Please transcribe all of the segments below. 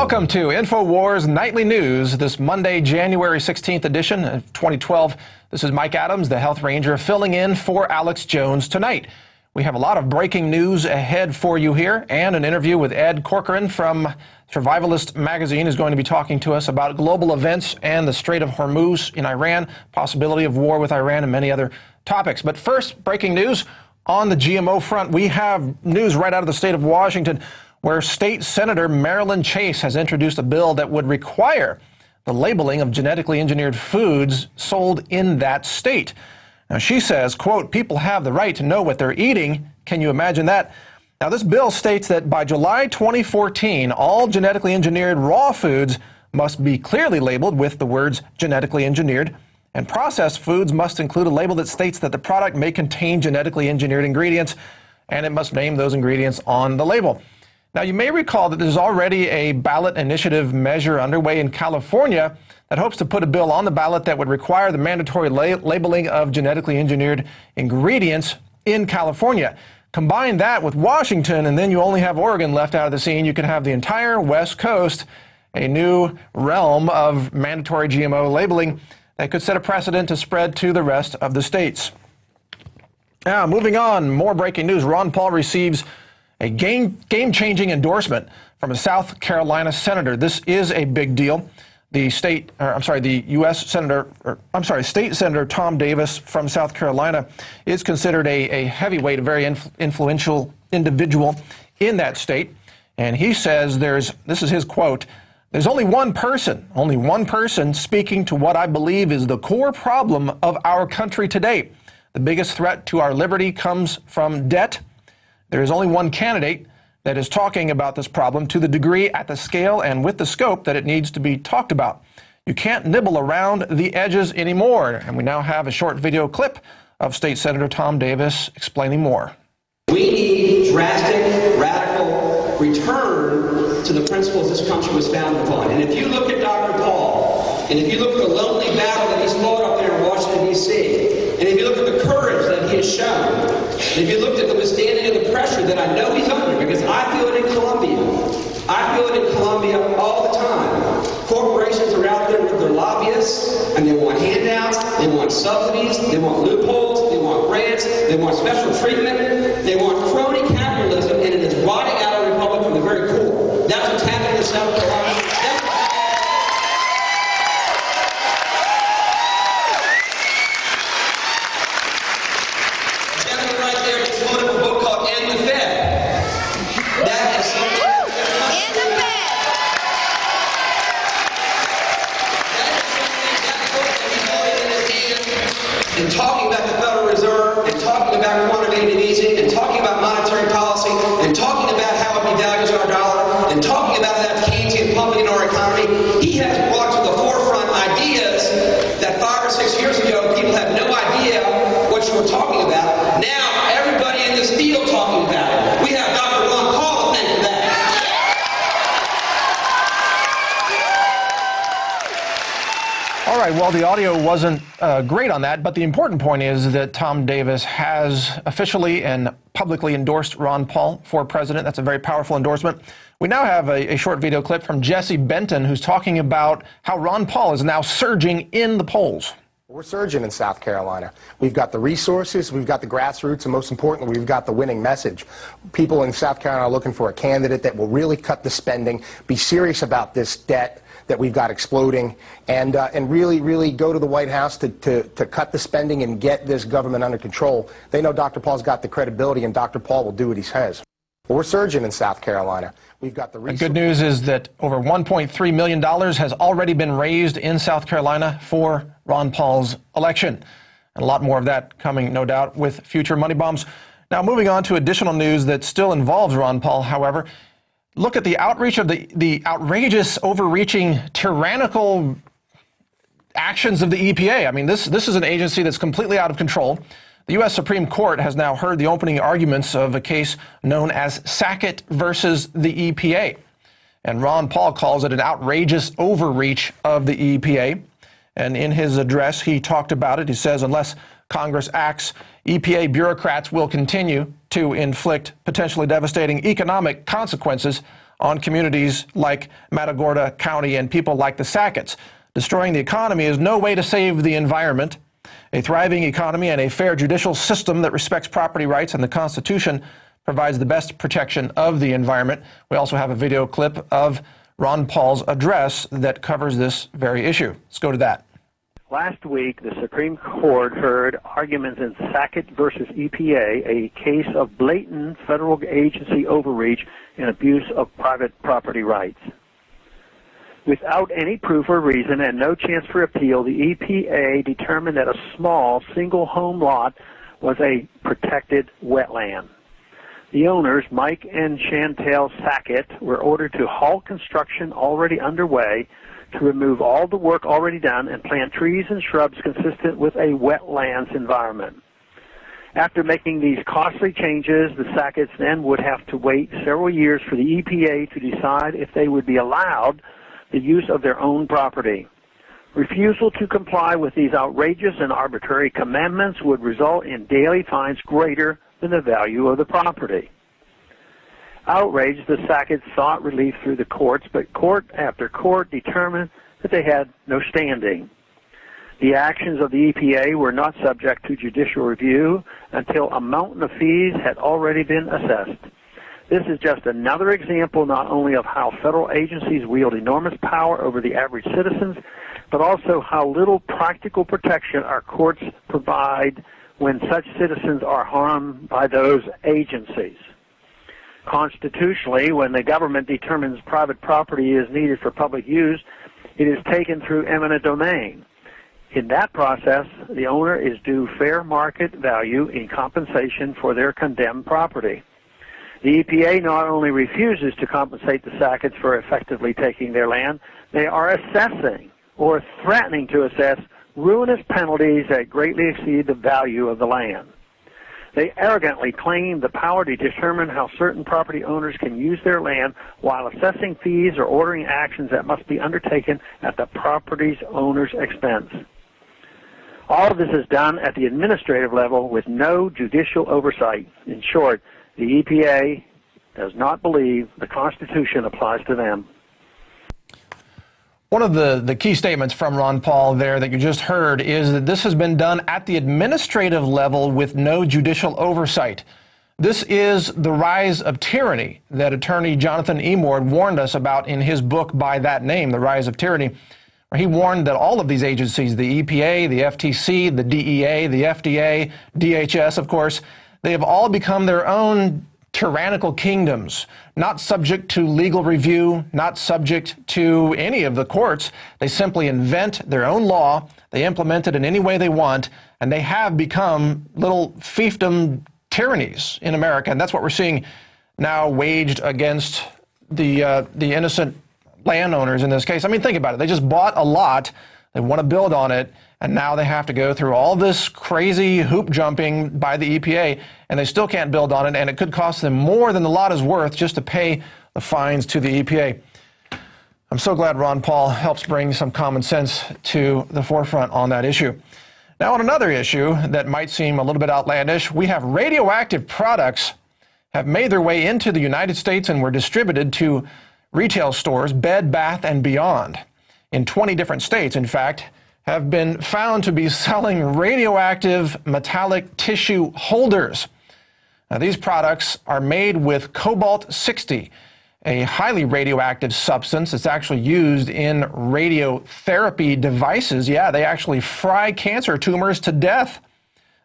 Welcome to Infowars Nightly News, this Monday, January 16th edition of 2012. This is Mike Adams, the Health Ranger, filling in for Alex Jones tonight. We have a lot of breaking news ahead for you here, and an interview with Ed Corcoran from Survivalist magazine is going to be talking to us about global events and the Strait of Hormuz in Iran, possibility of war with Iran, and many other topics. But first, breaking news on the GMO front. We have news right out of the state of Washington, where State Senator Marilyn Chase has introduced a bill that would require the labeling of genetically engineered foods sold in that state. Now, she says, quote, people have the right to know what they're eating. Can you imagine that? Now, this bill states that by July 2014, all genetically engineered raw foods must be clearly labeled with the words genetically engineered, and processed foods must include a label that states that the product may contain genetically engineered ingredients, and it must name those ingredients on the label. Now, you may recall that there's already a ballot initiative measure underway in California that hopes to put a bill on the ballot that would require the mandatory labeling of genetically engineered ingredients in California. Combine that with Washington, and then you only have Oregon left out of the scene. You could have the entire West Coast, a new realm of mandatory GMO labeling that could set a precedent to spread to the rest of the states. Now, moving on, more breaking news. Ron Paul receives a game-changing endorsement from a South Carolina senator. This is a big deal. The state Senator Tom Davis from South Carolina is considered a heavyweight, a very influential individual in that state. And he says this is his quote, "There's only one person speaking to what I believe is the core problem of our country today. The biggest threat to our liberty comes from debt. There is only one candidate that is talking about this problem to the degree, at the scale, and with the scope that it needs to be talked about. You can't nibble around the edges anymore." And we now have a short video clip of State Senator Tom Davis explaining more. We need drastic, radical return to the principles this country was founded upon. And if you look at Dr. Paul, and if you look at the lonely battle that he's fought up there in Washington, D.C., and if you look at the courage that he has shown, and if you looked at the withstanding of the pressure that I know he's under, because I feel it in Colombia. I feel it in Colombia all the time. Corporations are out there with their lobbyists, and they want handouts, they want subsidies, they want loopholes, they want grants, they want special treatment, they want crony capitalism, and it is rotting out our republic from the very core. That's what's happening in South Carolina. And talking about the Federal Reserve, and talking about quantitative easing, and talking about monetary policy, and talking about how it devalues our dollar, and talking about that Keynesian pumping in our economy, he has brought to the forefront ideas that 5 or 6 years ago people had no idea what you were talking about. Now everybody in this field talking about it. We have Dr. Ron Paul to thank for that. All right, well, the audio wasn't great on that, but the important point is that Tom Davis has officially and publicly endorsed Ron Paul for president. That's a very powerful endorsement. We now have a short video clip from Jesse Benton, who's talking about how Ron Paul is now surging in the polls. We're surging in South Carolina. We've got the resources, we've got the grassroots, and most importantly, we've got the winning message. People in South Carolina are looking for a candidate that will really cut the spending, be serious about this debt that we've got exploding, and really go to the White House to cut the spending and get this government under control. They know Dr. Paul's got the credibility, and Dr. Paul will do what he says. Well, we're surging in South Carolina. We've got the resources. The good news is that over $1.3 million has already been raised in South Carolina for Ron Paul's election. And a lot more of that coming, no doubt, with future money bombs. Now, moving on to additional news that still involves Ron Paul, however. Look at the outreach of the outrageous, overreaching, tyrannical actions of the EPA. I mean, this is an agency that's completely out of control. The U.S. Supreme Court has now heard the opening arguments of a case known as Sackett versus the EPA. And Ron Paul calls it an outrageous overreach of the EPA. And in his address, he talked about it. He says, unless Congress acts, EPA bureaucrats will continue to inflict potentially devastating economic consequences on communities like Matagorda County and people like the Sacketts. Destroying the economy is no way to save the environment. A thriving economy and a fair judicial system that respects property rights and the Constitution provides the best protection of the environment. We also have a video clip of Ron Paul's address that covers this very issue. Let's go to that. Last week, the Supreme Court heard arguments in Sackett versus EPA, a case of blatant federal agency overreach and abuse of private property rights. Without any proof or reason and no chance for appeal, the EPA determined that a small single home lot was a protected wetland. The owners, Mike and Chantel Sackett, were ordered to halt construction already underway, to remove all the work already done, and plant trees and shrubs consistent with a wetlands environment. After making these costly changes, the Sacketts then would have to wait several years for the EPA to decide if they would be allowed the use of their own property. Refusal to comply with these outrageous and arbitrary commandments would result in daily fines greater than the value of the property. Outraged, the Sacketts sought relief through the courts, but court after court determined that they had no standing. The actions of the EPA were not subject to judicial review until a mountain of fees had already been assessed. This is just another example not only of how federal agencies wield enormous power over the average citizens, but also how little practical protection our courts provide when such citizens are harmed by those agencies. Constitutionally, when the government determines private property is needed for public use, it is taken through eminent domain. In that process, the owner is due fair market value in compensation for their condemned property. The EPA not only refuses to compensate the Sacketts for effectively taking their land, they are assessing or threatening to assess ruinous penalties that greatly exceed the value of the land. They arrogantly claim the power to determine how certain property owners can use their land while assessing fees or ordering actions that must be undertaken at the property owner's expense. All of this is done at the administrative level with no judicial oversight. In short, the EPA does not believe the Constitution applies to them. One of the key statements from Ron Paul there that you just heard is that this has been done at the administrative level with no judicial oversight. This is the rise of tyranny that attorney Jonathan Emord warned us about in his book by that name, The Rise of Tyranny, where he warned that all of these agencies, the EPA, the FTC, the DEA, the FDA, DHS, of course, they have all become their own tyrannical kingdoms, not subject to legal review, not subject to any of the courts. They simply invent their own law, they implement it in any way they want, and they have become little fiefdom tyrannies in America. And that's what we're seeing now waged against the innocent landowners in this case. I mean, think about it. They just bought a lot, they want to build on it, and now they have to go through all this crazy hoop jumping by the EPA, and they still can't build on it, and it could cost them more than the lot is worth just to pay the fines to the EPA. I'm so glad Ron Paul helps bring some common sense to the forefront on that issue. Now, on another issue that might seem a little bit outlandish, we have radioactive products have made their way into the United States and were distributed to retail stores, Bed Bath and Beyond, in 20 different states, in fact, have been found to be selling radioactive metallic tissue holders. Now, these products are made with cobalt-60, a highly radioactive substance that's actually used in radiotherapy devices. Yeah, they actually fry cancer tumors to death.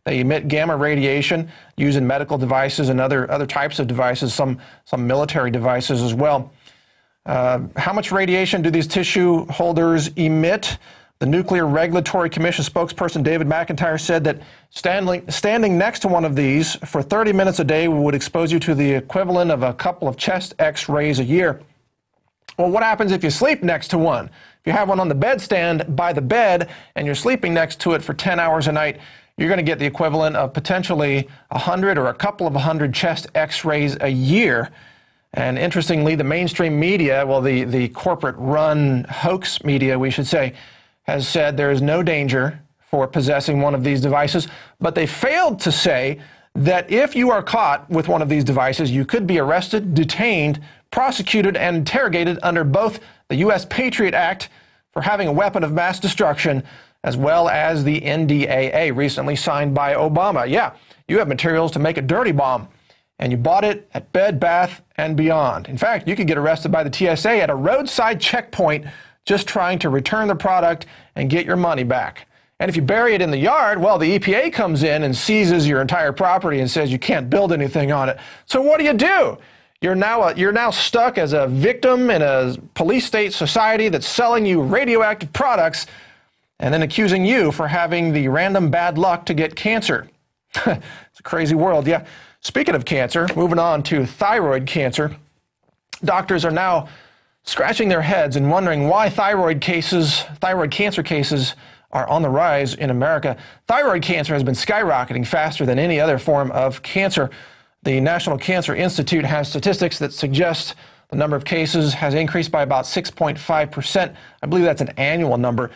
They emit gamma radiation used in medical devices and other types of devices, some military devices as well. How much radiation do these tissue holders emit? The Nuclear Regulatory Commission spokesperson David McIntyre said that standing next to one of these for 30 minutes a day would expose you to the equivalent of a couple of chest x-rays a year. Well, what happens if you sleep next to one? If you have one on the bedstand by the bed and you're sleeping next to it for 10 hours a night, you're going to get the equivalent of potentially 100 or a couple of 100 chest x-rays a year. And interestingly, the mainstream media, well, the corporate-run hoax media, we should say, has said there is no danger for possessing one of these devices, but they failed to say that if you are caught with one of these devices, you could be arrested, detained, prosecuted and interrogated under both the U.S. Patriot Act for having a weapon of mass destruction, as well as the NDAA, recently signed by Obama. Yeah, you have materials to make a dirty bomb, and you bought it at Bed Bath & Beyond. In fact, you could get arrested by the TSA at a roadside checkpoint just trying to return the product and get your money back. And if you bury it in the yard, well, the EPA comes in and seizes your entire property and says you can't build anything on it. So what do? You're now stuck as a victim in a police state society that's selling you radioactive products and then accusing you for having the random bad luck to get cancer. It's a crazy world, yeah. Speaking of cancer, moving on to thyroid cancer, doctors are now scratching their heads and wondering why thyroid cancer cases are on the rise in America. Thyroid cancer has been skyrocketing faster than any other form of cancer. The National Cancer Institute has statistics that suggest the number of cases has increased by about 6.5%. I believe that's an annual number.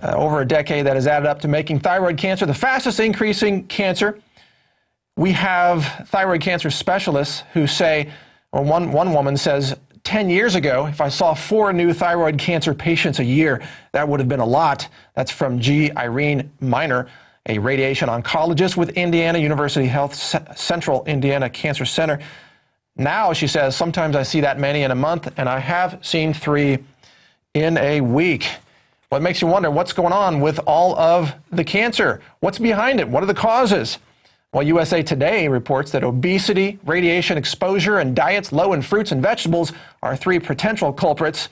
Over a decade, that has added up to making thyroid cancer the fastest increasing cancer. We have thyroid cancer specialists who say, or one woman says, 10 years ago, if I saw 4 new thyroid cancer patients a year, that would have been a lot. That's from G. Irene Miner, a radiation oncologist with Indiana University Health Central Indiana Cancer Center. Now, she says, sometimes I see that many in a month, and I have seen 3 in a week. What makes you wonder what's going on with all of the cancer? What's behind it? What are the causes? Well, USA Today reports that obesity, radiation exposure, and diets low in fruits and vegetables are 3 potential culprits.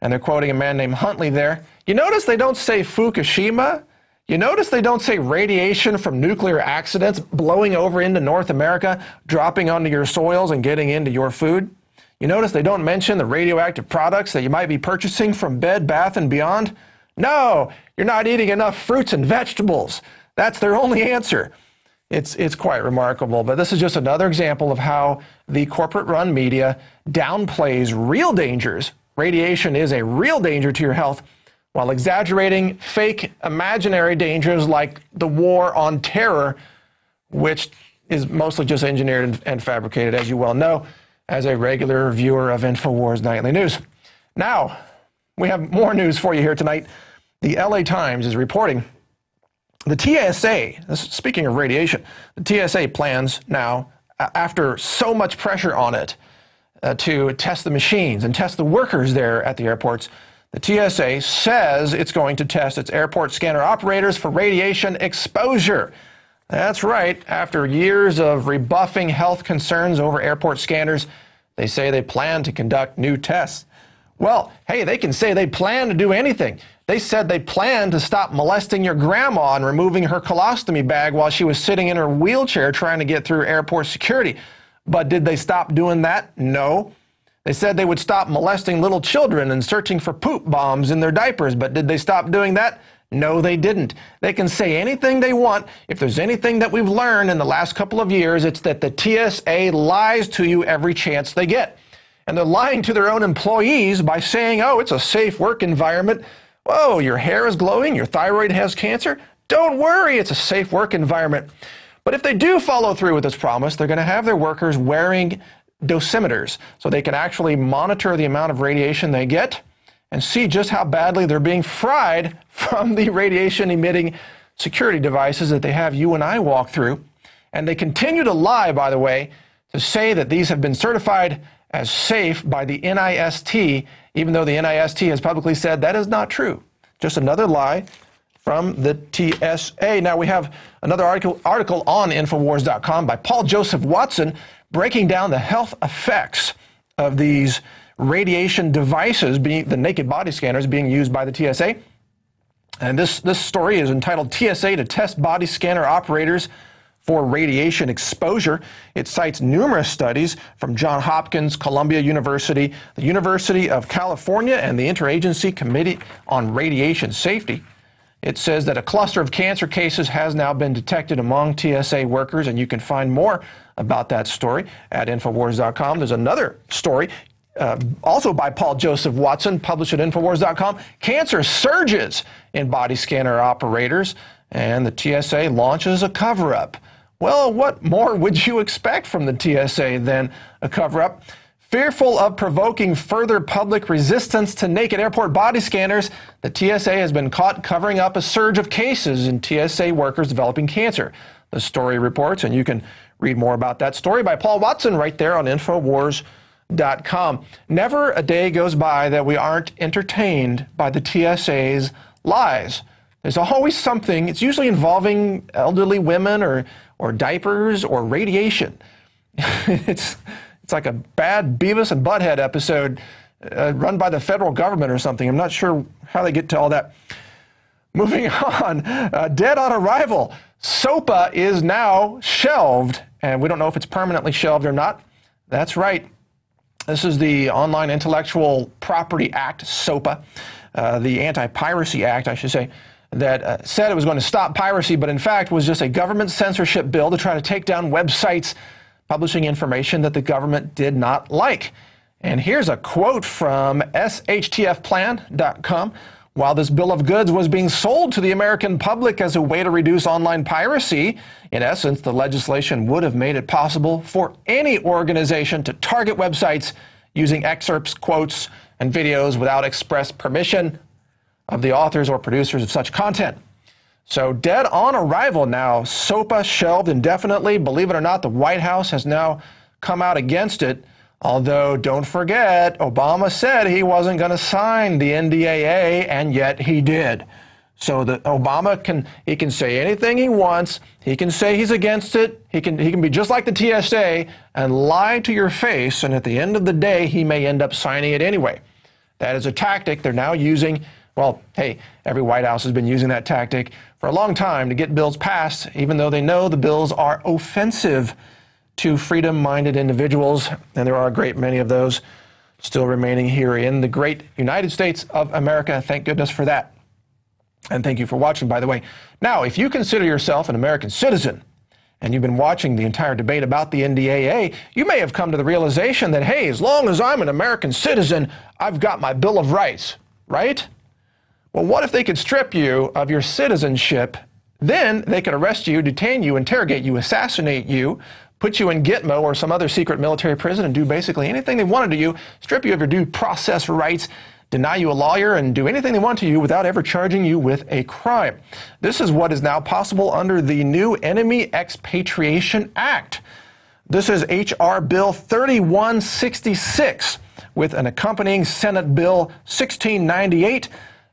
And they're quoting a man named Huntley there. You notice they don't say Fukushima? You notice they don't say radiation from nuclear accidents blowing over into North America, dropping onto your soils and getting into your food? You notice they don't mention the radioactive products that you might be purchasing from Bed Bath & Beyond? No, you're not eating enough fruits and vegetables. That's their only answer. It's quite remarkable, but this is just another example of how the corporate-run media downplays real dangers. Radiation is a real danger to your health, while exaggerating fake imaginary dangers like the war on terror, which is mostly just engineered and fabricated, as you well know, as a regular viewer of Infowars Nightly News. Now, we have more news for you here tonight. The LA Times is reporting the TSA, speaking of radiation, the TSA plans now, after so much pressure on it, to test the machines and test the workers there at the airports. The TSA says it's going to test its airport scanner operators for radiation exposure. That's right. After years of rebuffing health concerns over airport scanners, they say they plan to conduct new tests. Well, hey, they can say they plan to do anything. They said they plan to stop molesting your grandma and removing her colostomy bag while she was sitting in her wheelchair trying to get through airport security. But did they stop doing that? No. They said they would stop molesting little children and searching for poop bombs in their diapers. But did they stop doing that? No, they didn't. They can say anything they want. If there's anything that we've learned in the last couple of years, it's that the TSA lies to you every chance they get. And they're lying to their own employees by saying, oh, it's a safe work environment. Whoa, your hair is glowing, your thyroid has cancer? Don't worry, it's a safe work environment. But if they do follow through with this promise, they're going to have their workers wearing dosimeters so they can actually monitor the amount of radiation they get and see just how badly they're being fried from the radiation-emitting security devices that they have you and I walk through. And they continue to lie, by the way, to say that these have been certified as safe by the NIST, even though the NIST has publicly said that is not true. Just another lie from the TSA. Now we have another article on Infowars.com by Paul Joseph Watson breaking down the health effects of these radiation devices, being the naked body scanners being used by the TSA. And this story is entitled TSA to Test Body Scanner Operators for Radiation Exposure. It cites numerous studies from Johns Hopkins, Columbia University, the University of California, and the Interagency Committee on Radiation Safety. It says that a cluster of cancer cases has now been detected among TSA workers, and you can find more about that story at Infowars.com. There's another story, also by Paul Joseph Watson, published at Infowars.com. Cancer surges in body scanner operators, and the TSA launches a cover-up. Well, what more would you expect from the TSA than a cover-up? Fearful of provoking further public resistance to naked airport body scanners, the TSA has been caught covering up a surge of cases in TSA workers developing cancer. The story reports, and you can read more about that story by Paul Watson right there on Infowars.com. Never a day goes by that we aren't entertained by the TSA's lies. There's always something. It's usually involving elderly women or diapers or radiation. It's like a bad Beavis and Butthead episode run by the federal government or something. I'm not sure how they get to all that. Moving on, dead on arrival. SOPA is now shelved, and we don't know if it's permanently shelved or not. That's right. This is the Online Intellectual Property Act, SOPA, the Anti-Piracy Act, I should say, that said it was going to stop piracy, but in fact was just a government censorship bill to try to take down websites publishing information that the government did not like. And here's a quote from shtfplan.com. While this bill of goods was being sold to the American public as a way to reduce online piracy, in essence, the legislation would have made it possible for any organization to target websites using excerpts, quotes, and videos without express permission of the authors or producers of such content. So dead on arrival now, SOPA shelved indefinitely. Believe it or not, the White House has now come out against it. Although, don't forget, Obama said he wasn't going to sign the NDAA, and yet he did. So that Obama can say anything he wants. He can say he's against it. He can be just like the TSA and lie to your face, and at the end of the day, he may end up signing it anyway. That is a tactic they're now using. Well, hey, every White House has been using that tactic for a long time to get bills passed, even though they know the bills are offensive to freedom-minded individuals, and there are a great many of those still remaining here in the great United States of America. Thank goodness for that. And thank you for watching, by the way. Now, if you consider yourself an American citizen, and you've been watching the entire debate about the NDAA, you may have come to the realization that, hey, as long as I'm an American citizen, I've got my Bill of Rights, right? Well, what if they could strip you of your citizenship? Then they could arrest you, detain you, interrogate you, assassinate you, put you in Gitmo or some other secret military prison and do basically anything they wanted to you, strip you of your due process rights, deny you a lawyer, and do anything they want to you without ever charging you with a crime. This is what is now possible under the new Enemy Expatriation Act. This is H.R. Bill 3166 with an accompanying Senate Bill 1698.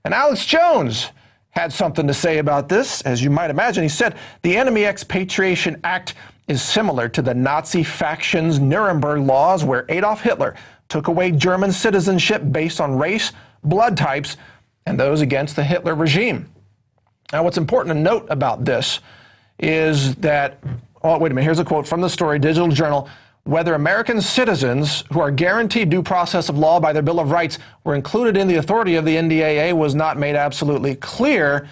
And Alex Jones had something to say about this. As you might imagine, he said, the Enemy Expatriation Act is similar to the Nazi faction's Nuremberg laws, where Adolf Hitler took away German citizenship based on race, blood types, and those against the Hitler regime. Now, what's important to note about this is that, oh, wait a minute, here's a quote from the story, Digital Journal. Whether American citizens who are guaranteed due process of law by their Bill of Rights were included in the authority of the NDAA was not made absolutely clear.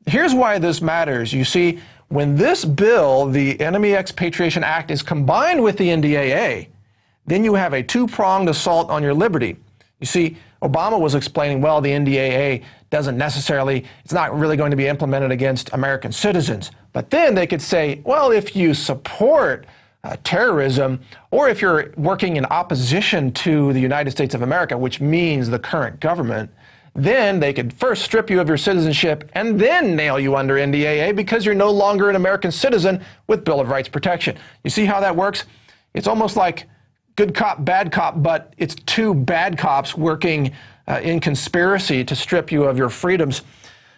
Here's why this matters. You see, when this bill, the Enemy Expatriation Act, is combined with the NDAA, then you have a two-pronged assault on your liberty. You see, Obama was explaining, well, the NDAA doesn't necessarily, it's not really going to be implemented against American citizens. But then they could say, well, if you support terrorism, or if you're working in opposition to the United States of America, which means the current government, then they could first strip you of your citizenship and then nail you under NDAA because you're no longer an American citizen with Bill of Rights protection. You see how that works? It's almost like good cop, bad cop, but it's two bad cops working in conspiracy to strip you of your freedoms.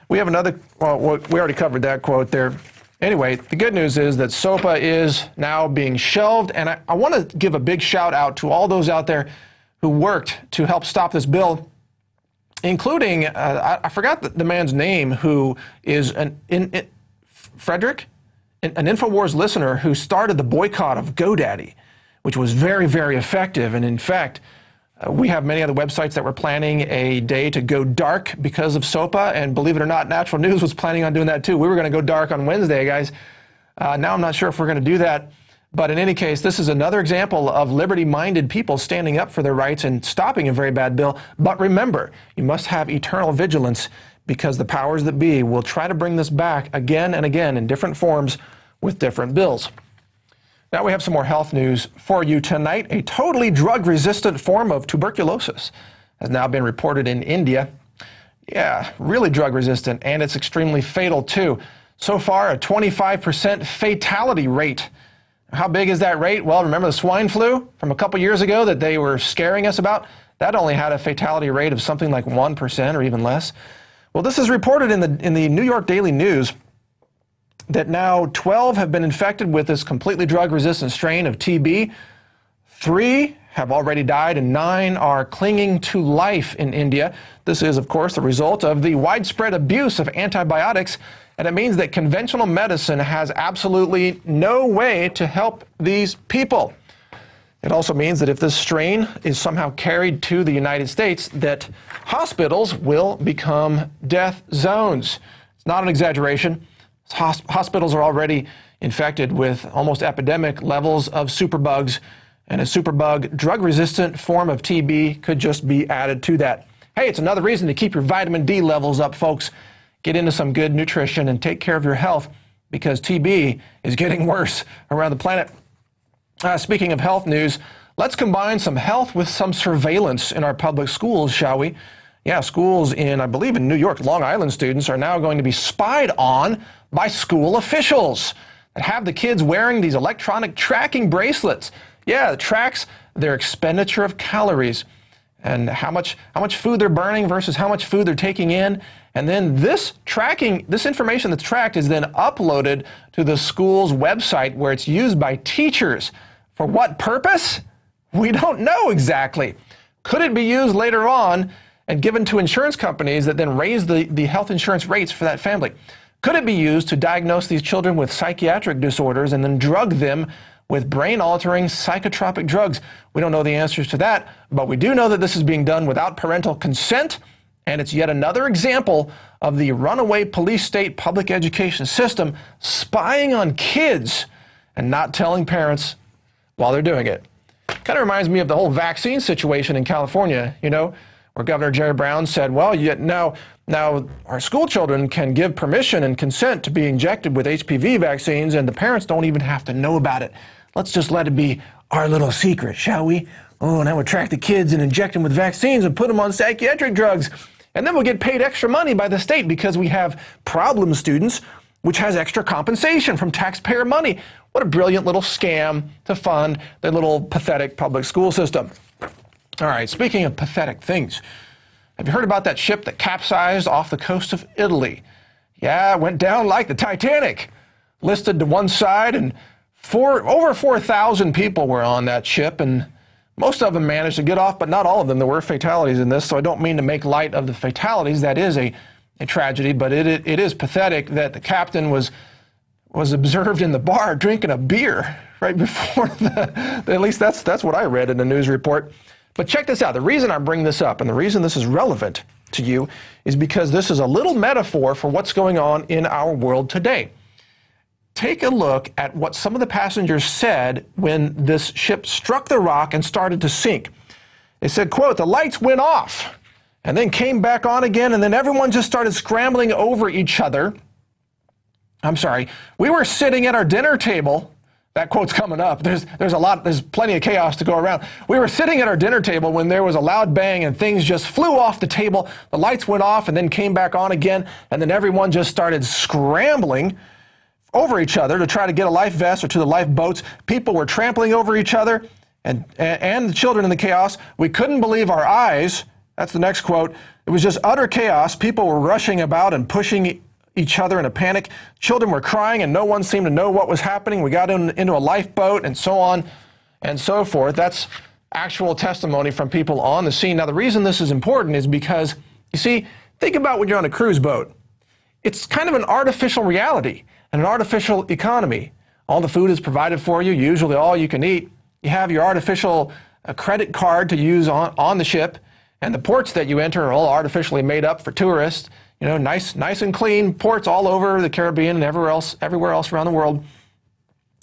We have another, well, we already covered that quote there. Anyway, the good news is that SOPA is now being shelved, and I want to give a big shout out to all those out there who worked to help stop this bill, including, I forgot the man's name, who is Frederick, an Infowars listener who started the boycott of GoDaddy, which was very, very effective. And in fact, we have many other websites that were planning a day to go dark because of SOPA, and believe it or not, Natural News was planning on doing that too. We were going to go dark on Wednesday, guys. Now I'm not sure if we're going to do that. But in any case, this is another example of liberty-minded people standing up for their rights and stopping a very bad bill. But remember, you must have eternal vigilance, because the powers that be will try to bring this back again and again in different forms with different bills. Now we have some more health news for you tonight. A totally drug-resistant form of tuberculosis has now been reported in India. Yeah, really drug-resistant, and it's extremely fatal too. So far, a 25% fatality rate. How big is that rate? Well, remember the swine flu from a couple years ago that they were scaring us about? That only had a fatality rate of something like 1% or even less. Well, this is reported in the New York Daily News that now 12 have been infected with this completely drug-resistant strain of TB. 3 have already died, and 9 are clinging to life in India. This is, of course, the result of the widespread abuse of antibiotics, and it means that conventional medicine has absolutely no way to help these people. It also means that if this strain is somehow carried to the United States, that hospitals will become death zones. It's not an exaggeration. Hospitals are already infected with almost epidemic levels of superbugs, and a superbug drug-resistant form of TB could just be added to that. Hey, it's another reason to keep your vitamin D levels up, folks. Get into some good nutrition and take care of your health, because TB is getting worse around the planet. Speaking of health news, let's combine some health with some surveillance in our public schools, shall we? Yeah, schools I believe in New York, Long Island students are now going to be spied on by school officials that have the kids wearing these electronic tracking bracelets. Yeah, it tracks their expenditure of calories and how much food they're burning versus how much food they're taking in. And then this information that's tracked is then uploaded to the school's website, where it's used by teachers. For what purpose? We don't know exactly. Could it be used later on and given to insurance companies that then raise the health insurance rates for that family? Could it be used to diagnose these children with psychiatric disorders and then drug them with brain-altering psychotropic drugs? We don't know the answers to that, but we do know that this is being done without parental consent, and it's yet another example of the runaway police state public education system spying on kids and not telling parents while they're doing it. Kind of reminds me of the whole vaccine situation in California, where Governor Jerry Brown said, well, now our school children can give permission and consent to be injected with HPV vaccines, and the parents don't even have to know about it. Let's just let it be our little secret, shall we? Oh, now we'll track the kids and inject them with vaccines and put them on psychiatric drugs. And then we'll get paid extra money by the state because we have problem students, which has extra compensation from taxpayer money. What a brilliant little scam to fund the little pathetic public school system. All right, speaking of pathetic things, have you heard about that ship that capsized off the coast of Italy? Yeah, it went down like the Titanic. Listed to one side, and over 4,000 people were on that ship, and most of them managed to get off, but not all of them. There were fatalities in this, so I don't mean to make light of the fatalities. That is a tragedy, but it is pathetic that the captain was observed in the bar drinking a beer right before at least that's what I read in the news report. But check this out. The reason I bring this up and the reason this is relevant to you is because this is a little metaphor for what's going on in our world today. Take a look at what some of the passengers said when this ship struck the rock and started to sink. They said, quote, "The lights went off and then came back on again, and then everyone just started scrambling over each other. I'm sorry, we were sitting at our dinner table." That quote's coming up. There's plenty of chaos to go around. "We were sitting at our dinner table when there was a loud bang and things just flew off the table. The lights went off and then came back on again, and then everyone just started scrambling over each other to try to get a life vest or to the lifeboats. People were trampling over each other and the children in the chaos. We couldn't believe our eyes." That's the next quote. "It was just utter chaos. People were rushing about and pushing each other in a panic. Children were crying and no one seemed to know what was happening. We got into a lifeboat," and so on and so forth. That's actual testimony from people on the scene. Now, the reason this is important is because, you see, think about when you're on a cruise boat. It's kind of an artificial reality and an artificial economy. All the food is provided for you, usually all you can eat. You have your artificial credit card to use on the ship, and the ports that you enter are all artificially made up for tourists. Nice and clean ports all over the Caribbean and everywhere else around the world,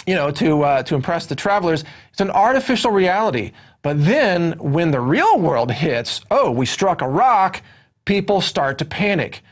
to impress the travelers. It's an artificial reality. But then when the real world hits, we struck a rock, people start to panic.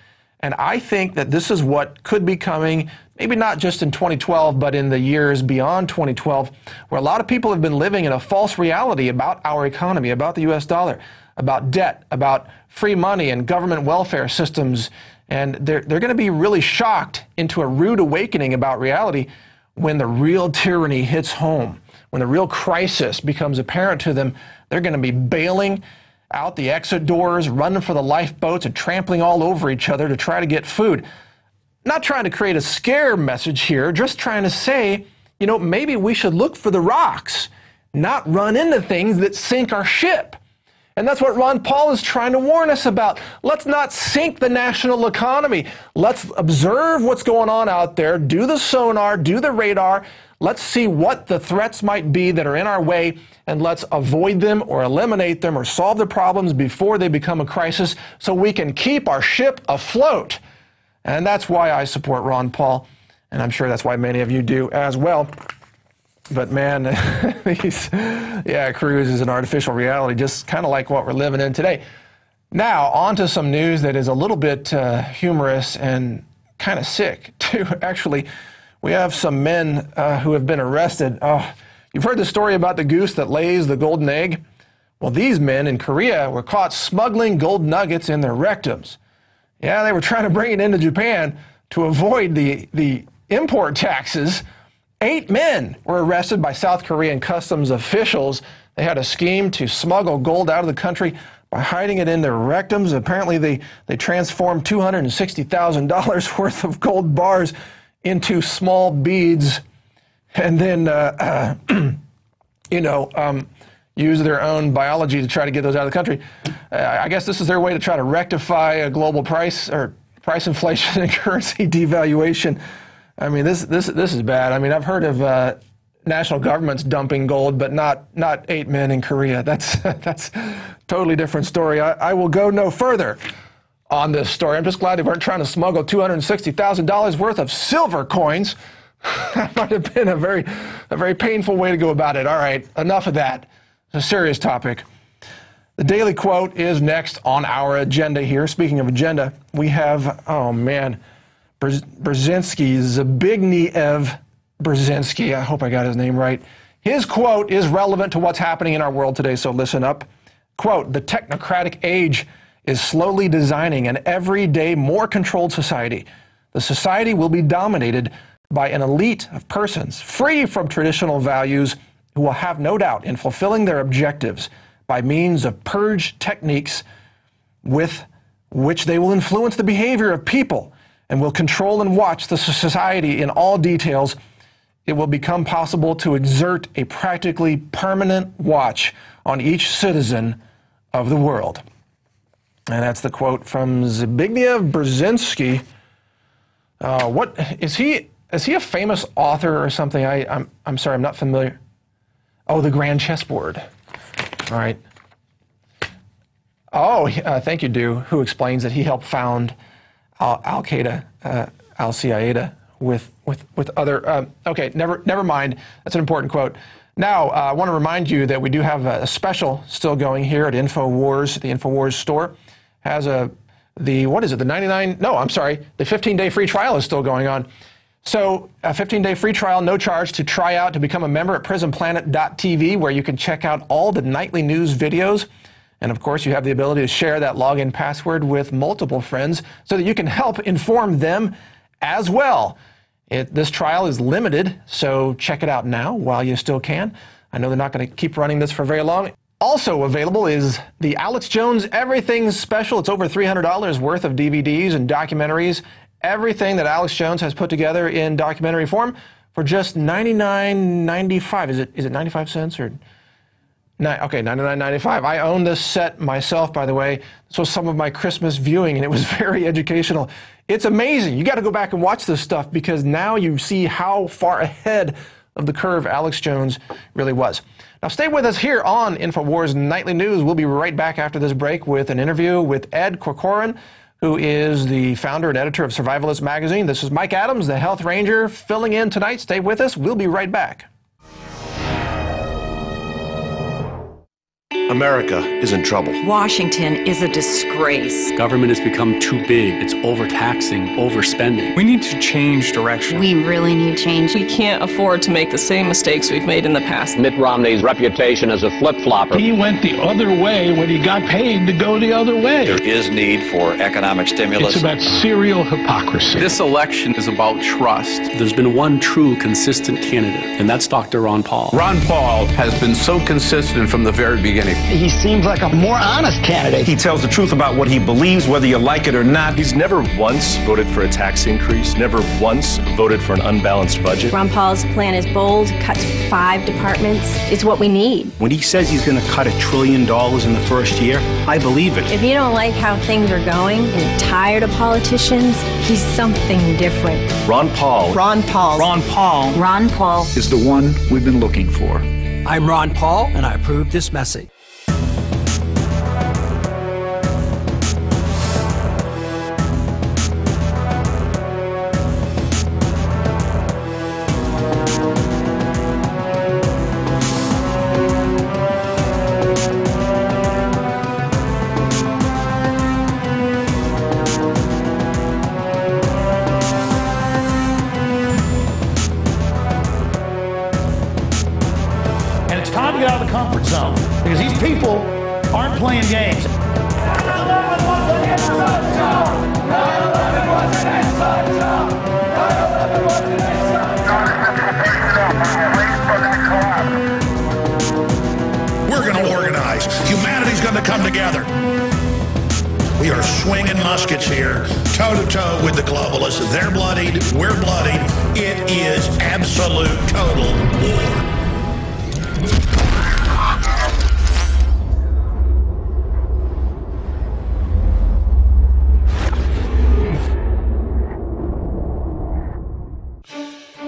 And I think that this is what could be coming, maybe not just in 2012, but in the years beyond 2012, where a lot of people have been living in a false reality about our economy, about the U.S. dollar, about debt, about free money and government welfare systems. And they're going to be really shocked into a rude awakening about reality when the real tyranny hits home, when the real crisis becomes apparent to them. They're going to be bailing out the exit doors, running for the lifeboats, and trampling all over each other to try to get food. Not trying to create a scare message here, just trying to say, you know, maybe we should look for the rocks, not run into things that sink our ship. And that's what Ron Paul is trying to warn us about. Let's not sink the national economy. Let's observe what's going on out there, do the sonar, do the radar. Let's see what the threats might be that are in our way, and let's avoid them or eliminate them or solve the problems before they become a crisis so we can keep our ship afloat. And that's why I support Ron Paul, and I'm sure that's why many of you do as well. But man, cruise is an artificial reality, just kind of like what we're living in today. Now, on to some news that is a little bit humorous and kind of sick, too. Actually, we have some men who have been arrested. Oh, you've heard the story about the goose that lays the golden egg? Well, these men in Korea were caught smuggling gold nuggets in their rectums. Yeah, they were trying to bring it into Japan to avoid the import taxes. 8 men were arrested by South Korean customs officials. They had a scheme to smuggle gold out of the country by hiding it in their rectums. Apparently, they transformed $260,000 worth of gold bars into small beads, and then, use their own biology to try to get those out of the country. I guess this is their way to try to rectify a global price inflation and currency devaluation. I mean, this is bad. I mean, I've heard of national governments dumping gold, but not 8 men in Korea. That's totally different story. I will go no further on this story. I'm just glad they weren't trying to smuggle $260,000 worth of silver coins. That might have been a very painful way to go about it. All right, enough of that. It's a serious topic. The Daily Quote is next on our agenda here. Speaking of agenda, we have, oh man, Brzezinski, Zbigniew Brzezinski. I hope I got his name right. His quote is relevant to what's happening in our world today, so listen up. Quote, "The technocratic age is slowly designing an everyday, more controlled society. The society will be dominated by an elite of persons free from traditional values who will have no doubt in fulfilling their objectives by means of purge techniques with which they will influence the behavior of people and will control and watch the society in all details. It will become possible to exert a practically permanent watch on each citizen of the world." And that's the quote from Zbigniew Brzezinski. What is he? Is he a famous author or something? I'm sorry, I'm not familiar. Oh, The Grand Chessboard. All right. Oh, thank you, Du, who explains that he helped found Al-Qaeda, Al-Qaeda with other. Okay, never mind. That's an important quote. Now, I want to remind you that we do have a special still going here at Infowars. The Infowars store has the 15-day free trial is still going on. So a 15-day free trial, no charge to try out to become a member at prismplanet.tv, where you can check out all the nightly news videos. And of course, you have the ability to share that login password with multiple friends so that you can help inform them as well. This trial is limited, so check it out now while you still can. I know they're not going to keep running this for very long. Also available is the Alex Jones Everything Special. It's over $300 worth of DVDs and documentaries. Everything that Alex Jones has put together in documentary form for just $99.95. Is it 95 cents or? Okay, $99.95. I own this set myself, by the way. This was some of my Christmas viewing, and it was very educational. It's amazing. You got to go back and watch this stuff because now you see how far ahead of the curve Alex Jones really was. Now stay with us here on Infowars Nightly News. We'll be right back after this break with an interview with Ed Corcoran, who is the founder and editor of Survivalist Magazine. This is Mike Adams, the Health Ranger, filling in tonight. Stay with us. We'll be right back. America is in trouble. Washington is a disgrace. Government has become too big. It's overtaxing, overspending. We need to change direction. We really need change. We can't afford to make the same mistakes we've made in the past. Mitt Romney's reputation as a flip-flopper. He went the other way when he got paid to go the other way. There is need for economic stimulus. It's about serial hypocrisy. This election is about trust. There's been one true consistent candidate, and that's Dr. Ron Paul. Ron Paul has been so consistent from the very beginning. He seems like a more honest candidate. He tells the truth about what he believes, whether you like it or not. He's never once voted for a tax increase, never once voted for an unbalanced budget. Ron Paul's plan is bold, cuts 5 departments. It's what we need. When he says he's going to cut $1 trillion in the first year, I believe it. If you don't like how things are going and you're tired of politicians, he's something different. Ron Paul. Ron Paul. Ron Paul. Ron Paul is the one we've been looking for. I'm Ron Paul, and I approve this message. Time to get out of the comfort zone because these people aren't playing games. We're going to organize. Humanity's going to come together. We are swinging muskets here, toe-to-toe with the globalists. They're bloodied. We're bloodied. It is absolute total war.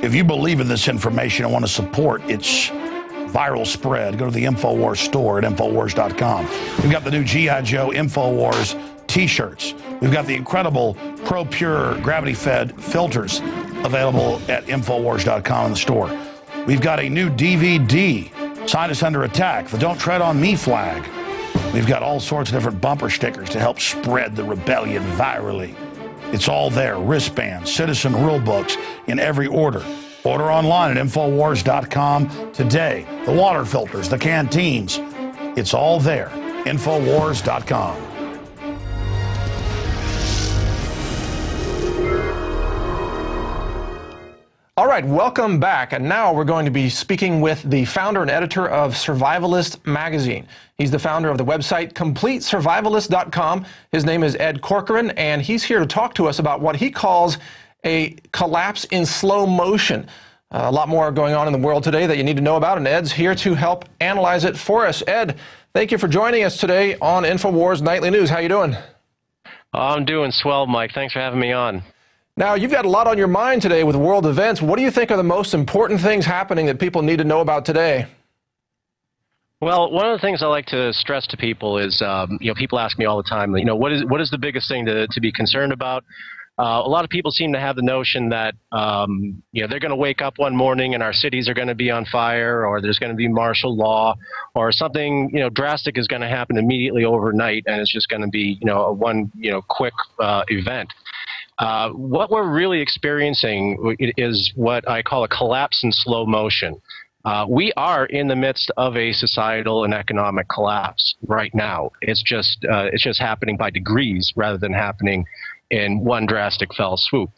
If you believe in this information and want to support its viral spread, go to the Infowars store at Infowars.com. We've got the new G.I. Joe Infowars t-shirts. We've got the incredible Pro Pure gravity-fed filters available at Infowars.com in the store. We've got a new DVD, Scientists Under Attack, the Don't Tread on Me flag. We've got all sorts of different bumper stickers to help spread the rebellion virally. It's all there, wristbands, citizen rule books in every order. Order online at Infowars.com today. The water filters, the canteens, it's all there. Infowars.com. All right, welcome back. And now we're going to be speaking with the founder and editor of Survivalist magazine. He's the founder of the website CompleteSurvivalist.com. His name is Ed Corcoran, and he's here to talk to us about what he calls a collapse in slow motion. A lot more going on in the world today that you need to know about, and Ed's here to help analyze it for us. Ed, thank you for joining us today on Infowars Nightly News. How you doing? I'm doing swell, Mike. Thanks for having me on. Now, you've got a lot on your mind today with world events. What do you think are the most important things happening that people need to know about today? Well, one of the things I like to stress to people is, people ask me all the time, what is the biggest thing to be concerned about? A lot of people seem to have the notion that, they're going to wake up one morning and our cities are going to be on fire, or there's going to be martial law, or something, drastic is going to happen immediately overnight, and it's just going to be, one, quick event. What we're really experiencing is what I call a collapse in slow motion. We are in the midst of a societal and economic collapse right now. It's just happening by degrees rather than happening in one drastic fell swoop.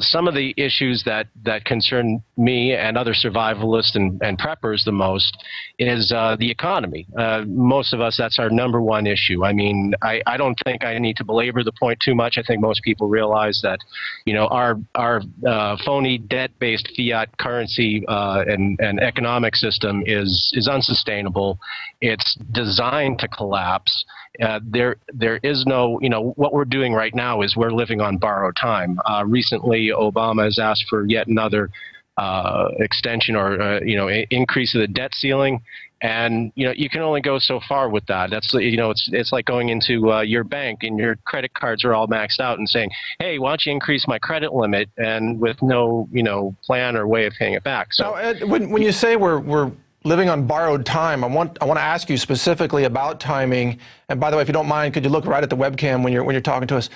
Some of the issues that concern me and other survivalists and preppers the most is the economy. Most of us, that's our number one issue. I mean, I don't think I need to belabor the point too much. I think most people realize that, our phony debt-based fiat currency and economic system is unsustainable. It's designed to collapse. There is no, what we're doing right now is we're living on borrowed time. Recently, Obama has asked for yet another extension or, increase of the debt ceiling. And, you can only go so far with that. That's, it's like going into your bank and your credit cards are all maxed out and saying, hey, why don't you increase my credit limit, and with no, plan or way of paying it back. So now, Ed, when you say we're living on borrowed time. I want to ask you specifically about timing. And by the way, if you don't mind, could you look right at the webcam when you're talking to us?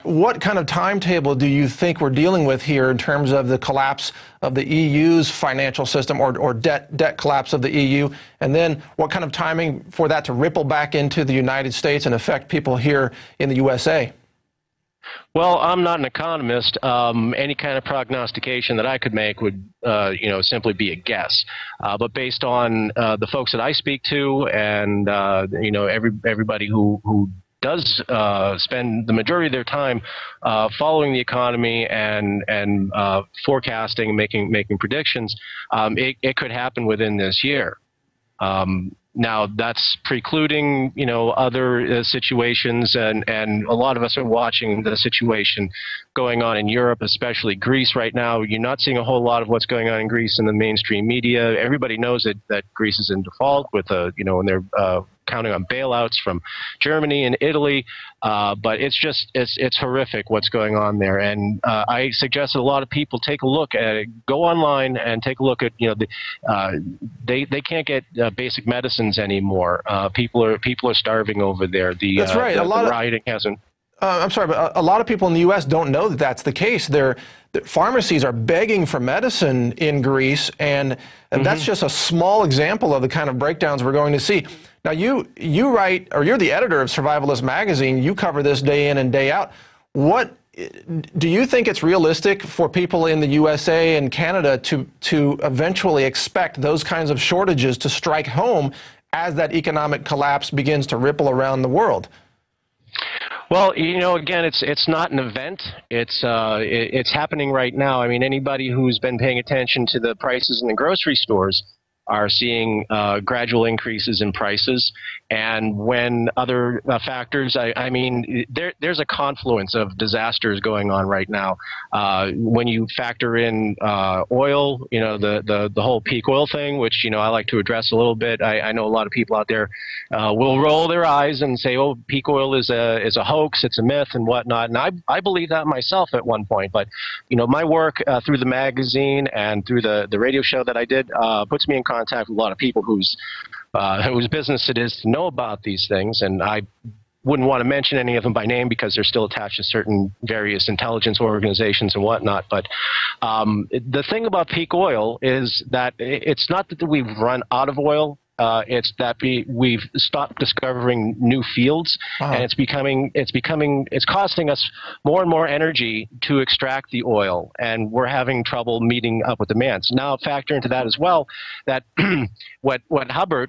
What kind of timetable do you think we're dealing with here in terms of the collapse of the EU's financial system or debt collapse of the EU? And then what kind of timing for that to ripple back into the United States and affect people here in the USA? Well, I'm not an economist. Any kind of prognostication that I could make would, simply be a guess. But based on the folks that I speak to, and everybody who does spend the majority of their time following the economy and forecasting, making predictions, it could happen within this year. Now, that's precluding, other situations, and a lot of us are watching the situation going on in Europe, especially Greece right now. You're not seeing a whole lot of what's going on in Greece in the mainstream media. Everybody knows that Greece is in default with, and they're counting on bailouts from Germany and Italy. But it's horrific what's going on there. And I suggest that a lot of people take a look at it, go online and take a look at, they can't get basic medicines anymore. People are starving over there. That's right. The rioting hasn't. I'm sorry, but a lot of people in the U.S. don't know that that's the case. The pharmacies are begging for medicine in Greece, and that's just a small example of the kind of breakdowns we're going to see. Now, you write, or you're the editor of Survivalist Magazine. You cover this day in and day out. What do you think it's realistic for people in the USA and Canada to eventually expect those kinds of shortages to strike home as that economic collapse begins to ripple around the world? Well, again, it's not an event. It's happening right now. I mean, anybody who's been paying attention to the prices in the grocery stores are seeing gradual increases in prices. And when other factors, I mean, there's a confluence of disasters going on right now. When you factor in oil, the whole peak oil thing, which, I like to address a little bit. I know a lot of people out there will roll their eyes and say, oh, peak oil is a hoax, it's a myth and whatnot. And I believe that myself at one point. But, my work through the magazine and through the radio show that I did puts me in contact with a lot of people whose business it is to know about these things, and I wouldn't want to mention any of them by name because they're still attached to certain various intelligence organizations and whatnot. But the thing about peak oil is that it's not that we've run out of oil. It's that we've stopped discovering new fields, and it's costing us more and more energy to extract the oil, and we're having trouble meeting up with demands. Now, factor into that as well that what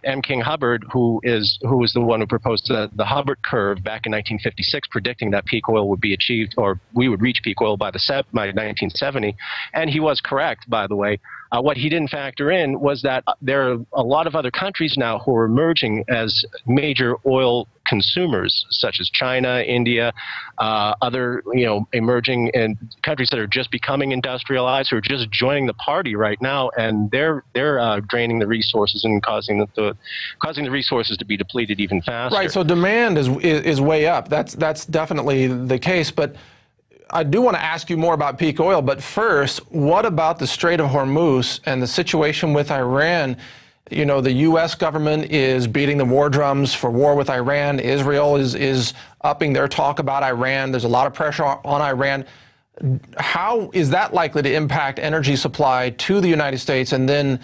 M. King Hubbard, who is the one who proposed the Hubbard curve back in 1956, predicting that peak oil would be achieved, or we would reach peak oil by 1970, and he was correct, by the way. What he didn't factor in was that there are a lot of other countries now who are emerging as major oil consumers, such as China, India, other emerging and countries that are just becoming industrialized, who are just joining the party right now, and they're draining the resources and causing the resources to be depleted even faster. Right. So demand is way up. That's definitely the case, but I do want to ask you more about peak oil, but first, what about the Strait of Hormuz and the situation with Iran? The U.S. government is beating the war drums for war with Iran. Israel is upping their talk about Iran. There's a lot of pressure on Iran. How is that likely to impact energy supply to the United States and then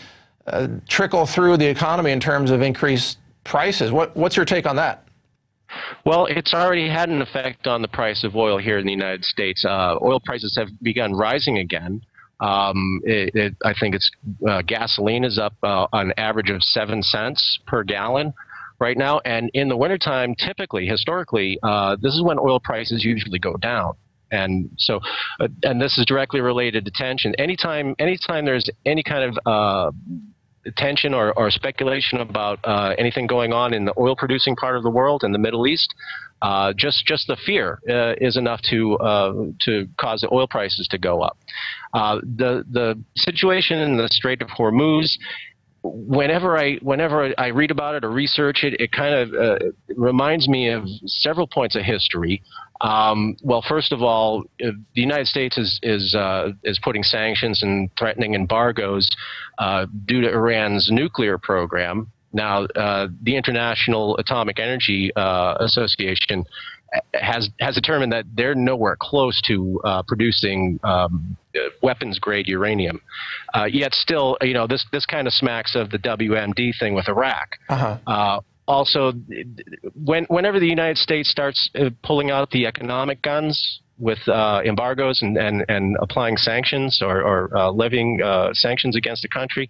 trickle through the economy in terms of increased prices? What's your take on that? Well, it's already had an effect on the price of oil here in the United States. Oil prices have begun rising again. I think gasoline is up on average of 7 cents per gallon right now. And in the wintertime, typically, historically, this is when oil prices usually go down. And so, and this is directly related to tension. Anytime there's any kind of tension or speculation about anything going on in the oil-producing part of the world in the Middle East, just the fear is enough to cause the oil prices to go up. The situation in the Strait of Hormuz, whenever I read about it or research it, it kind of reminds me of several points of history. Well, first of all, the United States is putting sanctions and threatening embargoes due to Iran's nuclear program. Now, the International Atomic Energy Association has determined that they're nowhere close to producing weapons-grade uranium. Yet still, this kind of smacks of the WMD thing with Iraq. Also, whenever the United States starts pulling out the economic guns with embargoes and applying sanctions or levying sanctions against a country,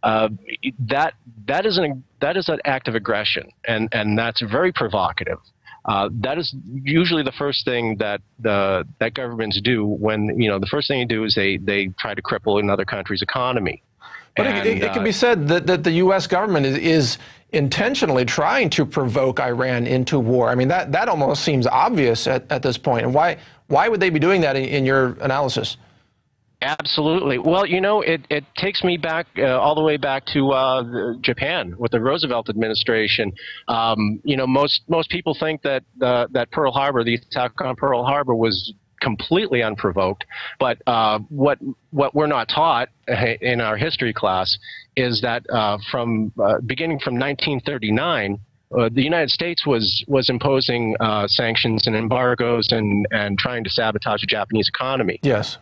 that is an act of aggression, and that's very provocative. That is usually the first thing that governments do when, the first thing they do is they try to cripple another country's economy. But it can be said that the U.S. government is intentionally trying to provoke Iran into war. I mean, that almost seems obvious at this point. And why would they be doing that in your analysis? Absolutely. Well, it takes me back all the way back to Japan with the Roosevelt administration. Most people think that that Pearl Harbor, the attack on Pearl Harbor, was completely unprovoked. But what we're not taught in our history class is that beginning from 1939. The United States was imposing sanctions and embargoes and trying to sabotage the Japanese economy. Yes.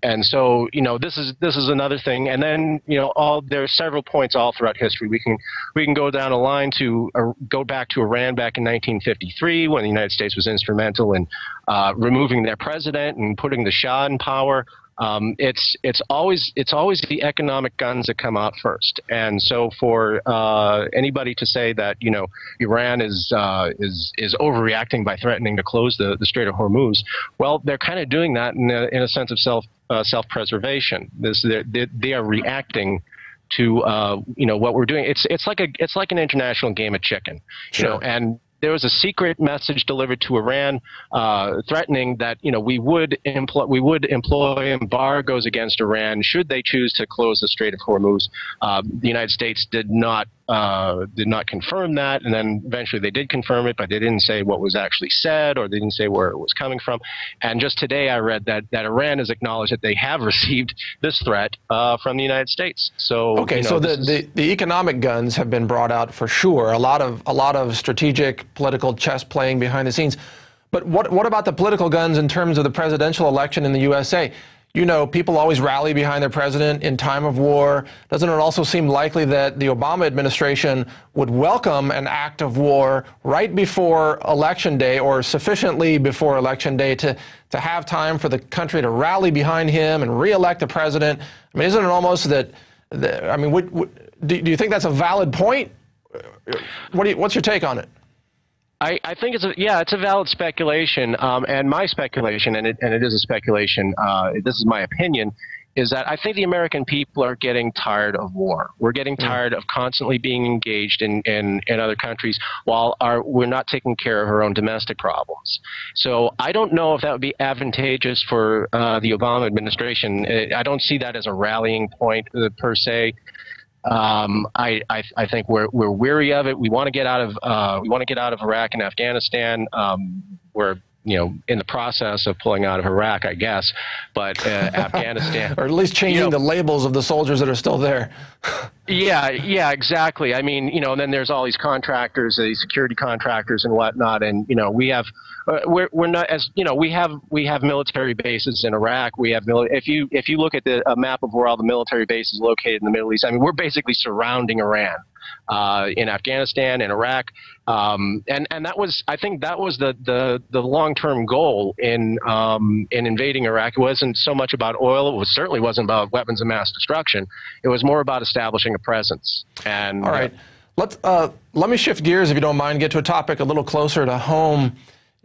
And so, this is another thing. And then, there are several points all throughout history. We can go down a line to go back to Iran back in 1953 when the United States was instrumental in removing their president and putting the Shah in power. It's always the economic guns that come out first, and so for anybody to say that Iran is overreacting by threatening to close the Strait of Hormuz, well, they're kind of doing that in a sense of self-preservation. They are reacting to what we're doing. It's like an international game of chicken, and there was a secret message delivered to Iran threatening that we would employ embargoes against Iran should they choose to close the Strait of Hormuz. The United States did not confirm that, and then eventually they did confirm it, but they didn't say what was actually said, or they didn't say where it was coming from. And just today I read that Iran has acknowledged that they have received this threat from the United States. So okay, so the economic guns have been brought out for sure. A lot of strategic political chess playing behind the scenes. But what about the political guns in terms of the presidential election in the USA? People always rally behind their president in time of war. Doesn't it also seem likely that the Obama administration would welcome an act of war right before Election Day, or sufficiently before Election Day to have time for the country to rally behind him and re-elect the president? I mean, isn't it almost that do you think that's a valid point? What's your take on it? I think it's a valid speculation, and my speculation, and it is a speculation, this is my opinion, is that I think the American people are getting tired of war. We're getting tired of constantly being engaged in other countries while we're not taking care of our own domestic problems. So I don't know if that would be advantageous for the Obama administration. I don't see that as a rallying point per se. I think we're weary of it. We want to get out of Iraq and Afghanistan. We're in the process of pulling out of Iraq, I guess, but Afghanistan, or at least changing the labels of the soldiers that are still there. Yeah, exactly. I mean, and then there's all these contractors, these security contractors and whatnot, and we have. We're not, as we have military bases in Iraq. We have if you look at a map of where all the military bases are located in the Middle East, I mean, we're basically surrounding Iran in Afghanistan and Iraq, and I think that was the long-term goal in invading Iraq. It wasn't so much about oil. It certainly wasn't about weapons of mass destruction. It was more about establishing a presence. And all right, let me shift gears, if you don't mind, get to a topic a little closer to home.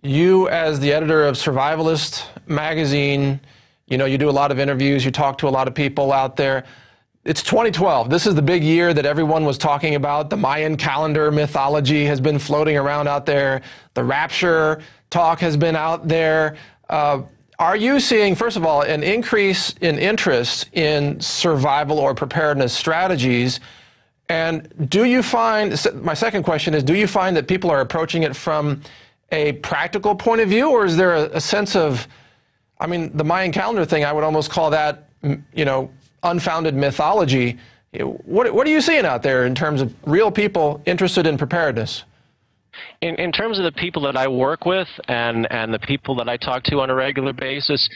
You, as the editor of Survivalist magazine, you do a lot of interviews, you talk to a lot of people out there. It's 2012. This is the big year that everyone was talking about. The Mayan calendar mythology has been floating around out there. The rapture talk has been out there. Are you seeing, first of all, an increase in interest in survival or preparedness strategies? And do you find, my second question is, do you find that people are approaching it from a practical point of view, or is there a sense of, I mean, the Mayan calendar thing, I would almost call that, you know, unfounded mythology. What are you seeing out there in terms of real people interested in preparedness? In terms of the people that I work with and the people that I talk to on a regular basis,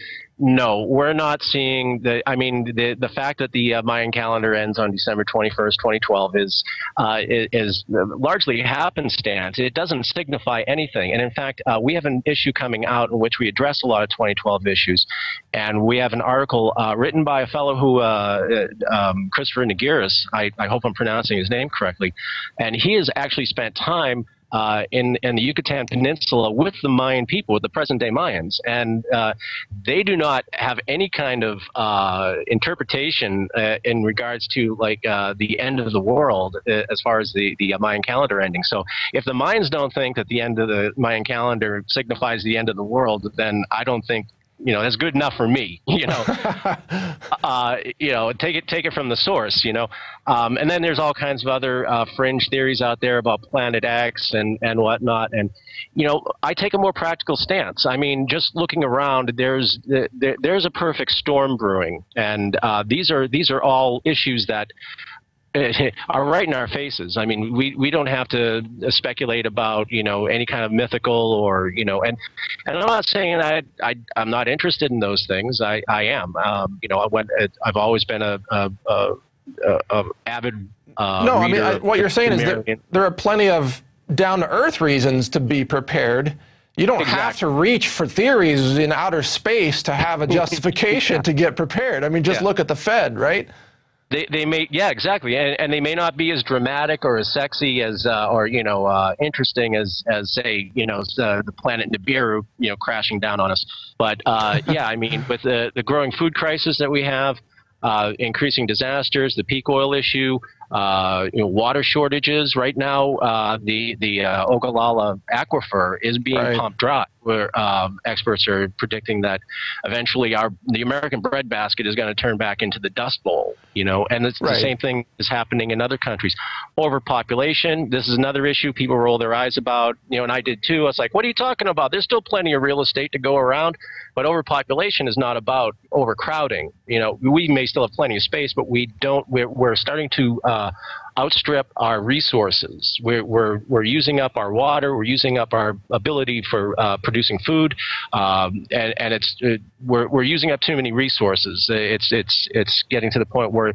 no, we're not seeing the fact that the Mayan calendar ends on December 21st, 2012 is largely happenstance. It doesn't signify anything. And in fact, we have an issue coming out in which we address a lot of 2012 issues. And we have an article written by a fellow who, Christopher Nagiris, I hope I'm pronouncing his name correctly, and he has actually spent time in the Yucatan Peninsula with the Mayan people, with the present-day Mayans, and they do not have any kind of interpretation in regards to like the end of the world as far as the Mayan calendar ending. So if the Mayans don't think that the end of the Mayan calendar signifies the end of the world, then I don't think, you know, that's good enough for me. You know, take it from the source. You know, and then there's all kinds of other fringe theories out there about Planet X and whatnot. And you know, I take a more practical stance. I mean, just looking around, there's a perfect storm brewing, and these are all issues that are right in our faces. I mean, we don't have to speculate about, you know, any kind of mythical or, you know, and I'm not saying I'm not interested in those things. I am. You know, I've always been a avid no, I mean, what you're saying is there are plenty of down-to-earth reasons to be prepared. You don't have to reach for theories in outer space to have a justification to get prepared. I mean, just look at the Fed, right? They may, yeah, exactly, and they may not be as dramatic or as sexy as, or you know, interesting as say, you know, the planet Nibiru, you know, crashing down on us. But yeah, I mean, with the growing food crisis that we have, increasing disasters, the peak oil issue, you know, water shortages. Right now, the Ogallala aquifer is being pumped dry, where experts are predicting that eventually the American breadbasket is going to turn back into the Dust Bowl. You know, and it's the same thing is happening in other countries. Overpopulation. This is another issue people roll their eyes about. You know, and I did too. I was like, what are you talking about? There's still plenty of real estate to go around. But overpopulation is not about overcrowding. You know, we may still have plenty of space, but we're starting to outstrip our resources. We're using up our water. We're using up our ability for producing food, and we're using up too many resources. It's getting to the point where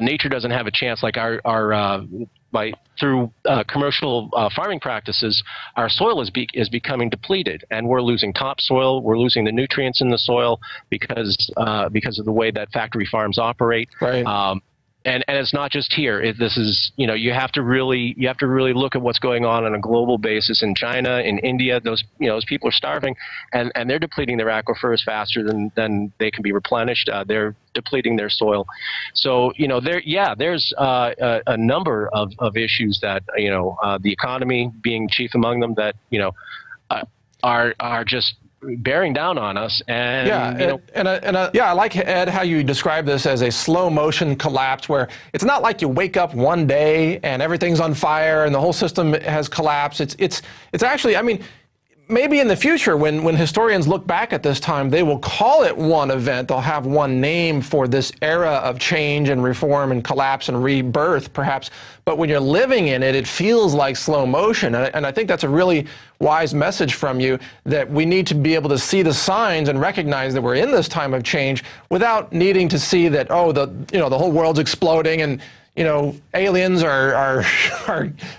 nature doesn't have a chance. Like through commercial farming practices, our soil is becoming depleted, and we're losing topsoil. We're losing the nutrients in the soil because of the way that factory farms operate. Right. And it's not just here. This is, you know, you have to really look at what's going on a global basis in China, in India. Those people are starving, and they're depleting their aquifers faster than they can be replenished. They're depleting their soil. So, you know, there's a number of issues that, you know, the economy being chief among them, that, you know, are just bearing down on us. And yeah, I like, Ed, how you describe this as a slow motion collapse, where it's not like you wake up one day and everything's on fire and the whole system has collapsed. It's actually, I mean, maybe in the future, when historians look back at this time, they will call it one event. They'll have one name for this era of change and reform and collapse and rebirth, perhaps. But when you're living in it, it feels like slow motion. And I think that's a really wise message from you, that we need to be able to see the signs and recognize that we're in this time of change without needing to see that, oh, the whole world's exploding and, you know, aliens are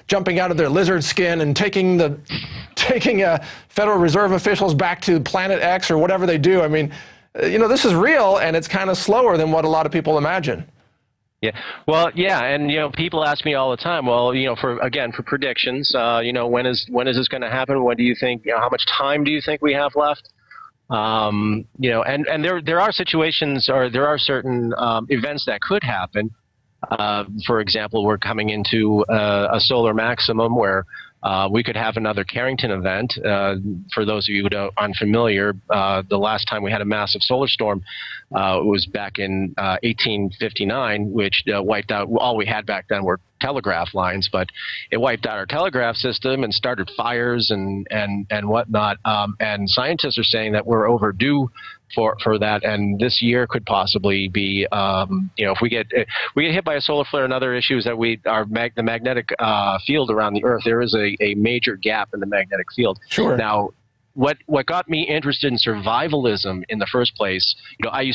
jumping out of their lizard skin and taking Federal Reserve officials back to Planet X or whatever they do. I mean, you know, this is real, and it's kind of slower than what a lot of people imagine. Yeah, well, yeah, and you know, people ask me all the time. Well, you know, for predictions, you know, when is this going to happen? What do you think? You know, how much time do you think we have left? You know, and there are situations, or there are certain events that could happen. For example, we're coming into a solar maximum where We could have another Carrington event. For those of you who are unfamiliar, the last time we had a massive solar storm was back in 1859, which wiped out, all we had back then were telegraph lines, but it wiped out our telegraph system and started fires and whatnot. And scientists are saying that we're overdue for that, and this year could possibly be, if we get hit by a solar flare. Another issue is that the magnetic field around the Earth, there is a major gap in the magnetic field. Sure. Now, what got me interested in survivalism in the first place, I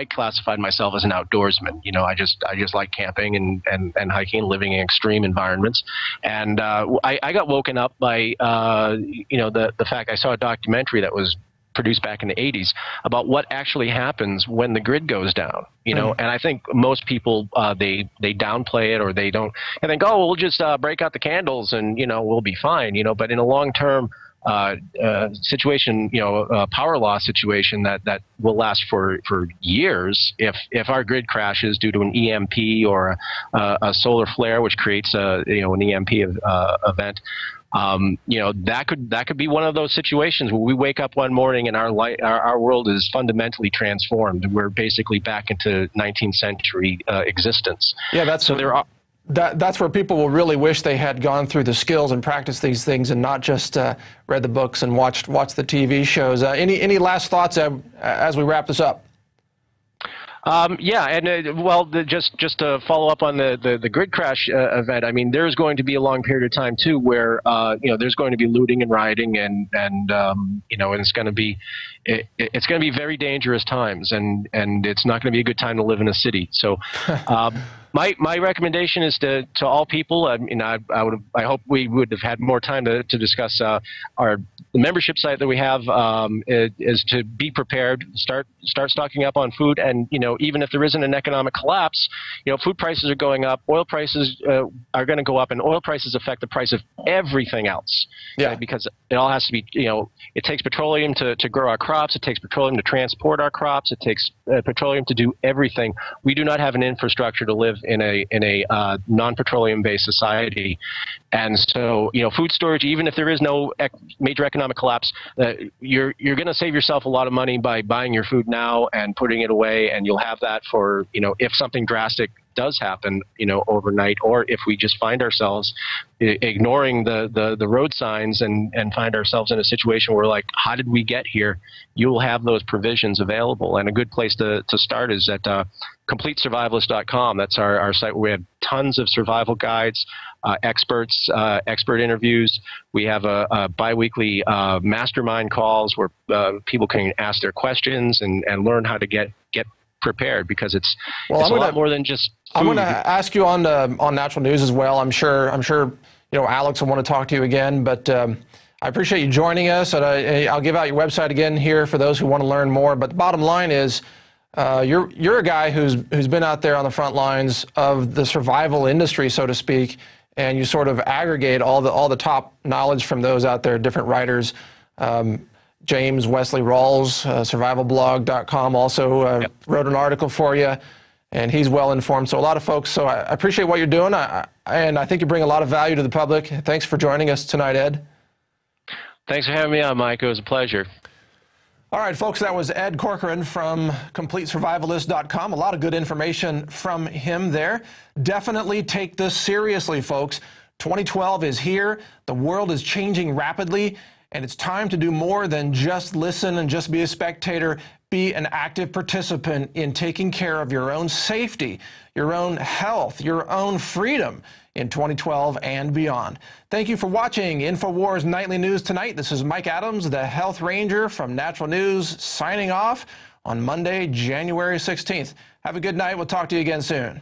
classified myself as an outdoorsman. I just like camping and hiking, living in extreme environments. And I got woken up by the fact I saw a documentary that was produced back in the 80s about what actually happens when the grid goes down, and I think most people, they downplay it, or they don't, and think, oh, we'll just break out the candles and, we'll be fine, but in a long-term situation, power loss situation that will last for years, if our grid crashes due to an EMP or a solar flare, which creates an EMP event, that could be one of those situations where we wake up one morning and our world is fundamentally transformed. We're basically back into 19th century existence. Yeah, that's where people will really wish they had gone through the skills and practiced these things and not just read the books and watched the TV shows. Any last thoughts as we wrap this up? Just to follow up on the grid crash event, I mean, there's going to be a long period of time too where there's going to be looting and rioting, and it's going to be very dangerous times, and it's not going to be a good time to live in a city. So. My recommendation is to all people. I hope we would have had more time to discuss the membership site that we have. Is to be prepared, start stocking up on food, and even if there isn't an economic collapse, food prices are going up, oil prices are going to go up, and oil prices affect the price of everything else. Yeah, because it all has to be. It takes petroleum to grow our crops. It takes petroleum to transport our crops. It takes petroleum to do everything. We do not have an infrastructure to live in a non-petroleum based society, and so food storage, even if there is no major economic collapse, you're going to save yourself a lot of money by buying your food now and putting it away, and you'll have that for if something drastic does happen overnight, or if we just find ourselves ignoring the road signs and find ourselves in a situation where, like, how did we get here? You'll have those provisions available, and a good place to start is at CompleteSurvivalist.com. That's our site where we have tons of survival guides, experts, expert interviews. We have a biweekly mastermind calls where people can ask their questions and learn how to get prepared, because it's a lot more than just food. I'm going to ask you on Natural News as well. I'm sure Alex will want to talk to you again, but I appreciate you joining us, and I'll give out your website again here for those who want to learn more. But the bottom line is, you're a guy who's been out there on the front lines of the survival industry, so to speak, and you sort of aggregate all the top knowledge from those out there, different writers. James Wesley Rawls, survivalblog.com, also wrote an article for you, and he's well informed. So a lot of folks. So I appreciate what you're doing, and I think you bring a lot of value to the public. Thanks for joining us tonight, Ed. Thanks for having me on, Mike. It was a pleasure. All right, folks, that was Ed Corcoran from CompleteSurvivalist.com. A lot of good information from him there. Definitely take this seriously, folks. 2012 is here. The world is changing rapidly, and it's time to do more than just listen and just be a spectator. Be an active participant in taking care of your own safety, your own health, your own freedom in 2012 and beyond. Thank you for watching Infowars Nightly News tonight. This is Mike Adams, the Health Ranger from Natural News, signing off on Monday, January 16th. Have a good night. We'll talk to you again soon.